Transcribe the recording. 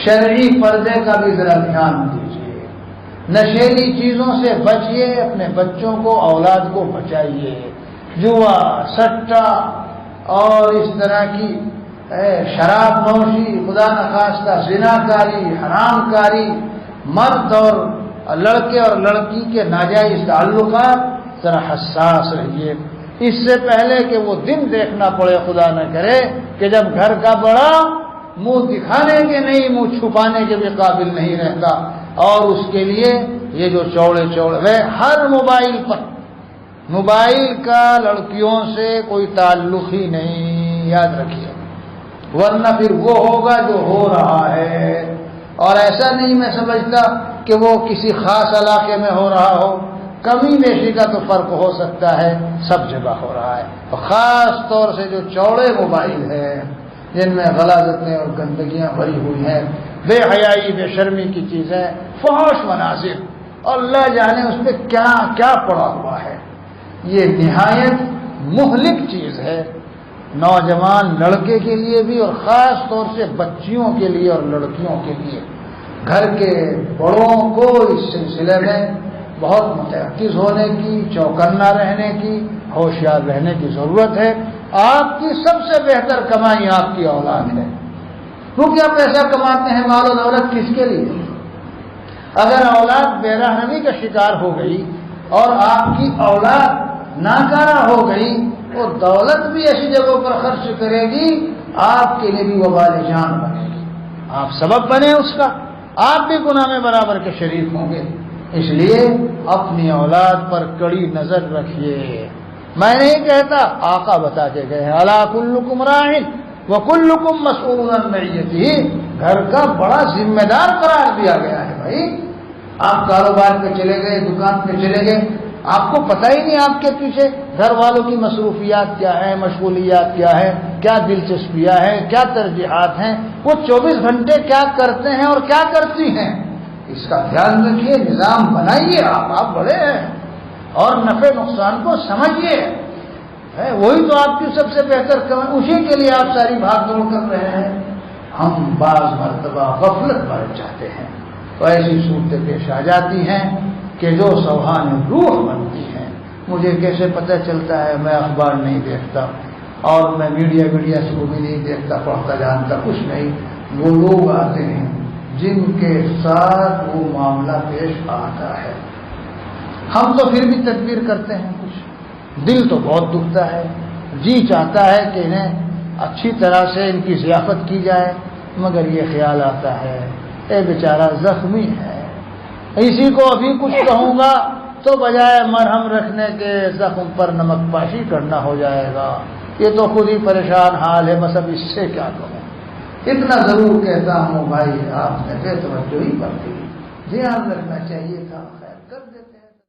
شرعی پردے کا بھی ذرا دھیان دیجیے، نشیلی چیزوں سے بچیے، اپنے بچوں کو اولاد کو بچائیے، جوا، سٹا اور اس طرح کی شراب نوشی، خدا نخواستہ زنا کاری، حرام کاری، مرد اور لڑکے اور لڑکی کے ناجائز تعلقات، ذرا حساس رہیے، اس سے پہلے کہ وہ دن دیکھنا پڑے خدا نہ کرے کہ جب گھر کا بڑا منہ دکھانے کے نہیں منہ چھپانے کے بھی قابل نہیں رہتا، اور اس کے لیے یہ جو چوڑے ہر موبائل پر، موبائل کا لڑکیوں سے کوئی تعلق ہی نہیں، یاد رکھیے، ورنہ پھر وہ ہوگا جو ہو رہا ہے، اور ایسا نہیں میں سمجھتا کہ وہ کسی خاص علاقے میں ہو رہا ہو، کمی بیشی کا تو فرق ہو سکتا ہے، سب جگہ ہو رہا ہے، اور خاص طور سے جو چوڑے موبائل ہیں جن میں غلاظتیں اور گندگیاں بھری ہوئی ہیں، بے حیائی بے شرمی کی چیزیں، فحش مناظر، اور اللہ جانے اس پہ کیا کیا پڑا ہوا ہے، یہ نہایت مہلک چیز ہے نوجوان لڑکے کے لیے بھی، اور خاص طور سے بچیوں کے لیے اور لڑکیوں کے لیے۔ گھر کے بڑوں کو اس سلسلے میں بہت متحفظ ہونے کی، چوکنا رہنے کی، ہوشیار رہنے کی ضرورت ہے۔ آپ کی سب سے بہتر کمائی آپ کی اولاد ہے، کیونکہ آپ پیسہ کماتے ہیں، مال و دولت کس کے لیے؟ اگر اولاد بے رحمی کا شکار ہو گئی اور آپ کی اولاد ناکارہ ہو گئی، وہ دولت بھی ایسی جگہوں پر خرچ کرے گی، آپ کے لیے بھی وبال جان بنے گی، آپ سبب بنے اس کا، آپ بھی گناہ میں برابر کے شریک ہوں گے۔ اس لیے اپنی اولاد پر کڑی نظر رکھیے۔ میں نہیں کہتا، آقا بتا کے گئے ہیں، الا کلکم راعٍ وکلکم مسئول عن رعیتہ، گھر کا بڑا ذمہ دار قرار دیا گیا ہے۔ بھائی آپ کاروبار پہ چلے گئے، دکان پہ چلے گئے، آپ کو پتہ ہی نہیں آپ کے پیچھے گھر والوں کی مصروفیات کیا ہے، مشغولیات کیا ہے، کیا دلچسپیاں ہیں، کیا ترجیحات ہیں، وہ 24 گھنٹے کیا کرتے ہیں اور کیا کرتی ہیں، اس کا خیال رکھیے، نظام بنائیے۔ آپ بڑے ہیں اور نفع نقصان کو سمجھیے، وہی تو آپ کی سب سے بہتر کمائی، اسی کے لیے آپ ساری بھاگ دوڑ کر رہے ہیں۔ ہم بعض مرتبہ غفلت برت جاتے ہیں تو ایسی صورتیں پیش آ جاتی ہیں کہ جو سوہان روح بنتی ہیں۔ مجھے کیسے پتہ چلتا ہے؟ میں اخبار نہیں دیکھتا اور میں میڈیا سے وہ بھی نہیں دیکھتا، پڑھتا جانتا کچھ نہیں، وہ لوگ آتے ہیں جن کے ساتھ وہ معاملہ پیش آتا ہے، ہم تو پھر بھی تدبیر کرتے ہیں، کچھ دل تو بہت دکھتا ہے، جی چاہتا ہے کہ انہیں اچھی طرح سے ان کی ضیافت کی جائے، مگر یہ خیال آتا ہے اے بیچارہ زخمی ہے، اسی کو ابھی کچھ کہوں گا تو بجائے مرہم رکھنے کے زخم پر نمک پاشی کرنا ہو جائے گا، یہ تو خود ہی پریشان حال ہے، بس اب اس سے کیا کہوں۔ اتنا ضرور کہتا ہوں بھائی، آپ نے بے توجہی برتی، دھیان رکھنا چاہیے تھا۔